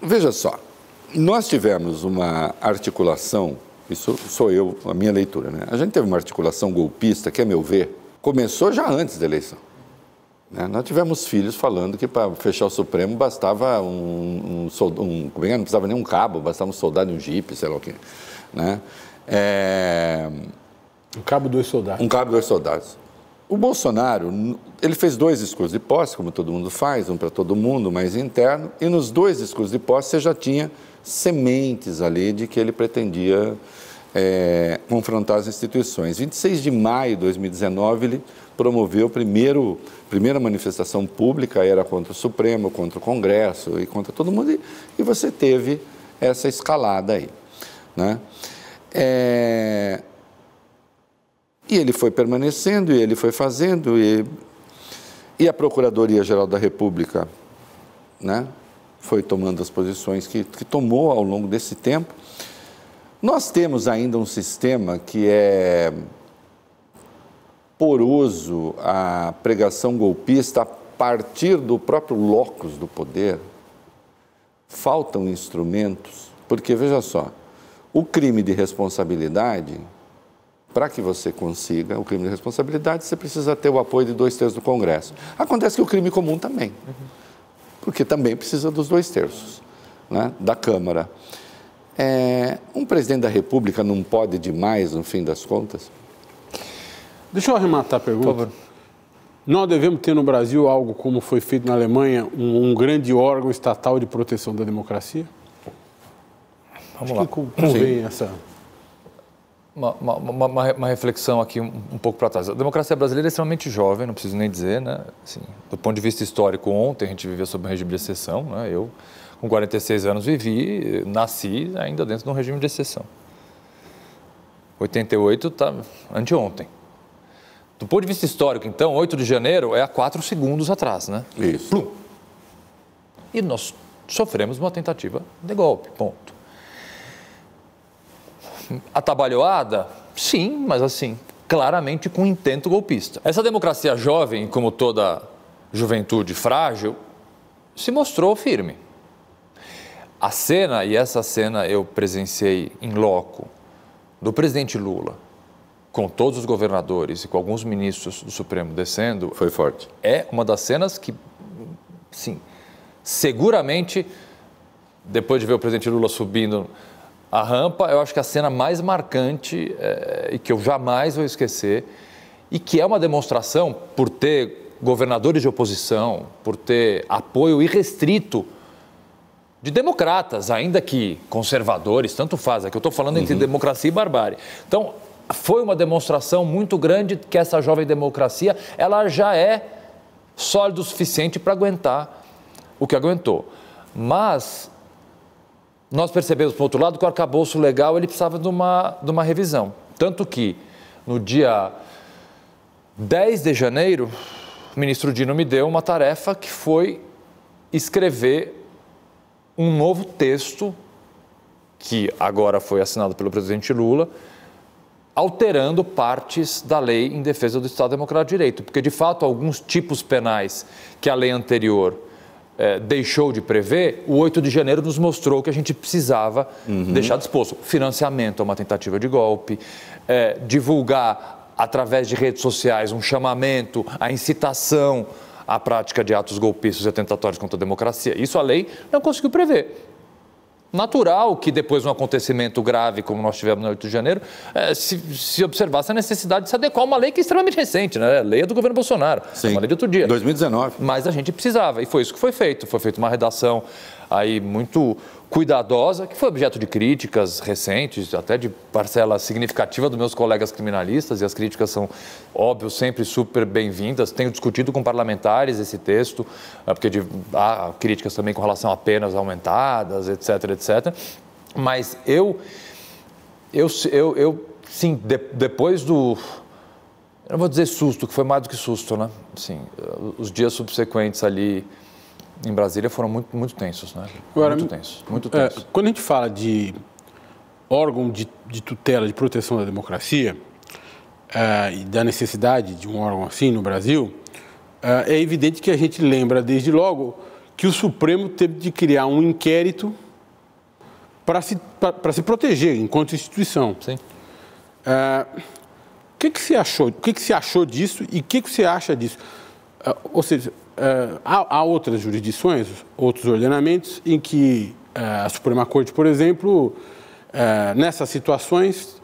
Veja só, nós tivemos uma articulação, isso sou eu, a minha leitura, né? A gente teve uma articulação golpista que, a meu ver, começou já antes da eleição. Né? Nós tivemos filhos falando que para fechar o Supremo bastava não precisava nem um cabo, bastava um soldado e um jipe, sei lá o quê. Né? Um cabo e 2 soldados. Um cabo e 2 soldados. O Bolsonaro, ele fez 2 discursos de posse, como todo mundo faz, um para todo mundo, mais interno, e nos 2 discursos de posse você já tinha sementes ali de que ele pretendia confrontar as instituições. 26 de maio de 2019, ele promoveu a primeira manifestação pública, era contra o Supremo, contra o Congresso e contra todo mundo, e você teve essa escalada aí. Né? E ele foi permanecendo, e ele foi fazendo, e a Procuradoria-Geral da República, né, foi tomando as posições que tomou ao longo desse tempo. Nós temos ainda um sistema que é poroso à pregação golpista a partir do próprio locus do poder. Faltam instrumentos, porque, veja só, o crime de responsabilidade, para que você consiga o crime de responsabilidade, você precisa ter o apoio de 2/3 do Congresso. Acontece que o crime comum também, porque também precisa dos 2/3, né, da Câmara. Um presidente da República não pode demais, no fim das contas? Deixa eu arrematar a pergunta. Por favor. Nós devemos ter no Brasil algo como foi feito na Alemanha, um grande órgão estatal de proteção da democracia? Vamos lá. Convém essa... Uma reflexão aqui um pouco para trás. A democracia brasileira é extremamente jovem, não preciso nem dizer, né? Assim, do ponto de vista histórico, ontem a gente vivia sob um regime de exceção, né? Eu, com 46 anos, nasci ainda dentro de um regime de exceção. 88 está anteontem. Do ponto de vista histórico, então, 8 de janeiro é há 4 segundos atrás, né? Isso. Plum. E nós sofremos uma tentativa de golpe, ponto. Atabalhoada? Sim, mas assim, claramente com intento golpista. Essa democracia jovem, como toda juventude frágil, se mostrou firme. A cena, e essa cena eu presenciei em loco, do presidente Lula, com todos os governadores e com alguns ministros do Supremo descendo... Foi forte. É uma das cenas que, sim, seguramente, depois de ver o presidente Lula subindo a rampa, eu acho que a cena mais marcante e que eu jamais vou esquecer, e que é uma demonstração, por ter governadores de oposição, por ter apoio irrestrito de democratas, ainda que conservadores, tanto faz, é que eu estou falando entre democracia e barbárie. Então, foi uma demonstração muito grande que essa jovem democracia, ela já é sólida o suficiente para aguentar o que aguentou. Mas nós percebemos, por outro lado, que o arcabouço legal ele precisava de uma revisão. Tanto que, no dia 10 de janeiro, o ministro Dino me deu uma tarefa que foi escrever um novo texto, que agora foi assinado pelo presidente Lula, alterando partes da lei em defesa do Estado Democrático de Direito. Porque, de fato, alguns tipos penais que a lei anterior deixou de prever, o 8 de janeiro nos mostrou que a gente precisava deixar disposto. Financiamento a uma tentativa de golpe, divulgar através de redes sociais um chamamento, a incitação à prática de atos golpistas e atentatórios contra a democracia. Isso a lei não conseguiu prever. Natural que depois de um acontecimento grave como nós tivemos no 8 de janeiro, se observasse a necessidade de se adequar a uma lei que é extremamente recente, né? A lei é do governo Bolsonaro, Sim. É uma lei de outro dia. 2019. Mas a gente precisava, e foi isso que foi feito. Foi feita uma redação aí muito cuidadosa, que foi objeto de críticas recentes, até de parcela significativa dos meus colegas criminalistas, e as críticas são, óbvio, sempre super bem-vindas. Tenho discutido com parlamentares esse texto, porque há críticas também com relação a penas aumentadas, etc, etc. Mas sim, depois do... Eu não vou dizer susto, que foi mais do que susto, né? Assim, os dias subsequentes ali em Brasília foram muito tensos, né? Agora, muito tensos. Quando a gente fala de órgão de tutela, de proteção da democracia e da necessidade de um órgão assim no Brasil, é evidente que a gente lembra desde logo que o Supremo teve de criar um inquérito para se proteger enquanto instituição. Sim. O que você achou? O que você achou disso e o que você acha disso? Ou seja, há outras jurisdições, outros ordenamentos em que a Suprema Corte, por exemplo, nessas situações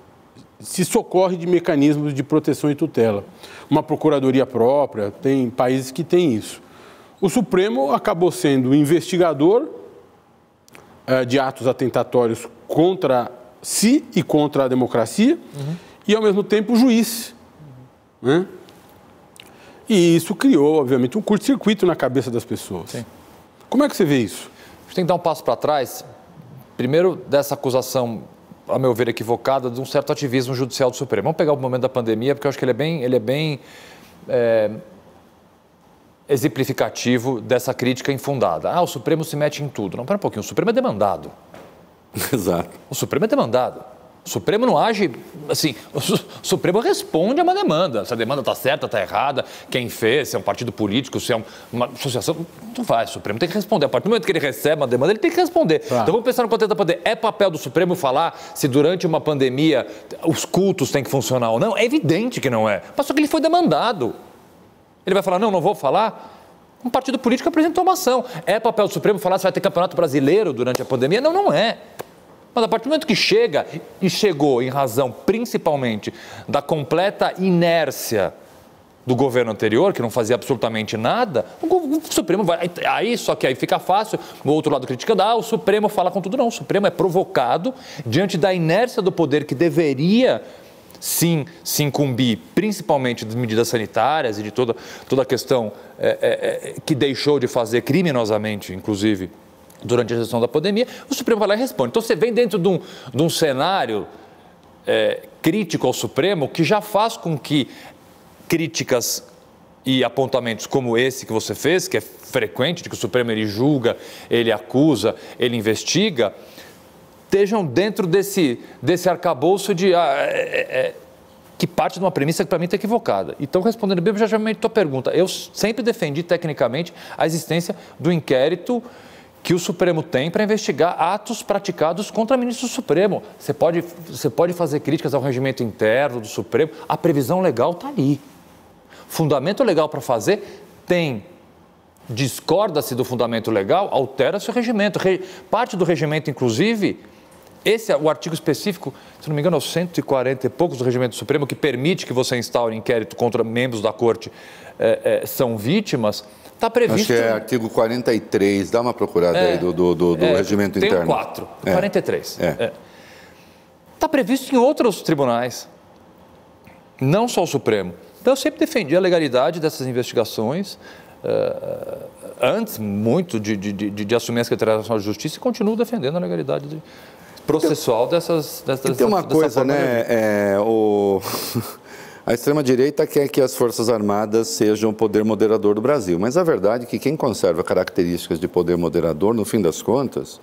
se socorre de mecanismos de proteção e tutela. Uma procuradoria própria, tem países que têm isso. O Supremo acabou sendo investigador de atos atentatórios contra si e contra a democracia, e, ao mesmo tempo, juiz. Né? E isso criou, obviamente, um curto-circuito na cabeça das pessoas. Sim. Como é que você vê isso? A gente tem que dar um passo para trás, primeiro, dessa acusação, a meu ver, equivocada, de um certo ativismo judicial do Supremo. Vamos pegar o momento da pandemia, porque eu acho que ele é bem exemplificativo dessa crítica infundada. O Supremo se mete em tudo. Não, pera um pouquinho, o Supremo é demandado. Exato. O Supremo é demandado. O Supremo não age assim, o Supremo responde a uma demanda. Se a demanda está certa, está errada, quem fez, se é um partido político, se é uma associação, não faz. O Supremo tem que responder. A partir do momento que ele recebe uma demanda, ele tem que responder. Claro. Então vamos pensar no contexto da pandemia. É papel do Supremo falar se durante uma pandemia os cultos têm que funcionar ou não? É evidente que não é. Mas só que ele foi demandado. Ele vai falar, não vou falar? Um partido político apresentou uma ação. É papel do Supremo falar se vai ter campeonato brasileiro durante a pandemia? Não é. Mas a partir do momento que chega, e chegou em razão principalmente da completa inércia do governo anterior, que não fazia absolutamente nada, o Supremo vai... Só que aí fica fácil, o outro lado criticando, o Supremo fala com tudo. Não, o Supremo é provocado diante da inércia do poder que deveria, sim, se incumbir, principalmente das medidas sanitárias e de toda a questão que deixou de fazer criminosamente, inclusive, durante a gestão da pandemia, o Supremo vai lá e responde. Então, você vem dentro de um cenário crítico ao Supremo que já faz com que críticas e apontamentos como esse que você fez, que é frequente, de que o Supremo ele julga, ele acusa, ele investiga, estejam dentro desse arcabouço de... que parte de uma premissa que para mim está equivocada. Então, respondendo bem objetivamente a tua pergunta, eu sempre defendi tecnicamente a existência do inquérito que o Supremo tem para investigar atos praticados contra ministros do Supremo. Você pode fazer críticas ao regimento interno do Supremo, a previsão legal está ali. Fundamento legal para fazer tem. Discorda-se do fundamento legal, altera-se o regimento. Parte do regimento, inclusive, esse é o artigo específico, se não me engano, é o 140 e poucos do regimento do Supremo, que permite que você instaure inquérito contra membros da Corte são vítimas. Está previsto... Acho que é artigo 43, dá uma procurada aí do regimento interno. Tem 4, 43. Está previsto em outros tribunais, não só o Supremo. Então, eu sempre defendi a legalidade dessas investigações, antes muito de assumir a Secretaria Nacional de Justiça, e continuo defendendo a legalidade processual dessas tem uma coisa, né? A extrema-direita quer que as Forças Armadas sejam o poder moderador do Brasil, mas a verdade é que quem conserva características de poder moderador, no fim das contas,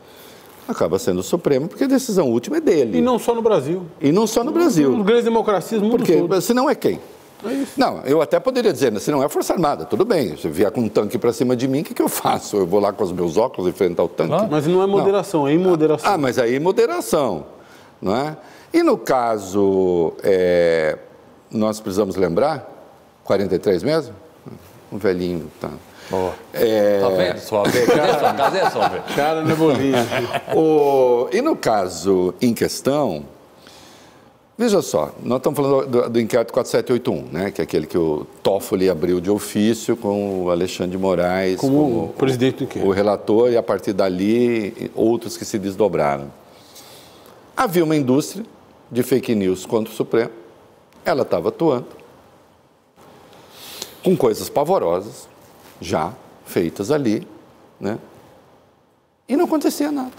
acaba sendo o Supremo, porque a decisão última é dele. E não só no Brasil. E não só no Brasil. As grandes democracias no mundo todo. Porque senão é quem? É isso. Não, eu até poderia dizer, se não é a Força Armada, tudo bem, se vier com um tanque para cima de mim, o que eu faço? Eu vou lá com os meus óculos enfrentar o tanque? Mas não é moderação, é imoderação. Mas aí é moderação, não é? E no caso... nós precisamos lembrar, 43 mesmo? Um velhinho, tá? Boa. Tá vendo? Suave. Cadê suave? Cara, não é bolinha. E no caso em questão, veja só, nós estamos falando do inquérito 4781, né? Que é aquele que o Toffoli abriu de ofício com o Alexandre de Moraes, como presidente do inquérito, o relator, e a partir dali outros que se desdobraram. Havia uma indústria de fake news contra o Supremo. Ela estava atuando com coisas pavorosas, já feitas ali, né? E não acontecia nada.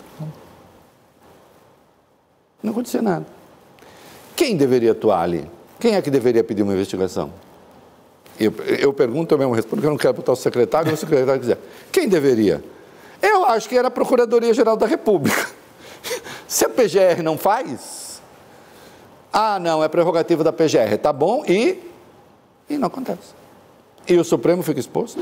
Não acontecia nada. Quem deveria atuar ali? Quem é que deveria pedir uma investigação? Eu pergunto, eu mesmo respondo, porque eu não quero botar o secretário, ou o secretário quiser. Quem deveria? Eu acho que era a Procuradoria-Geral da República. Se a PGR não faz... não, é prerrogativa da PGR, tá bom, e não acontece. E o Supremo fica exposto?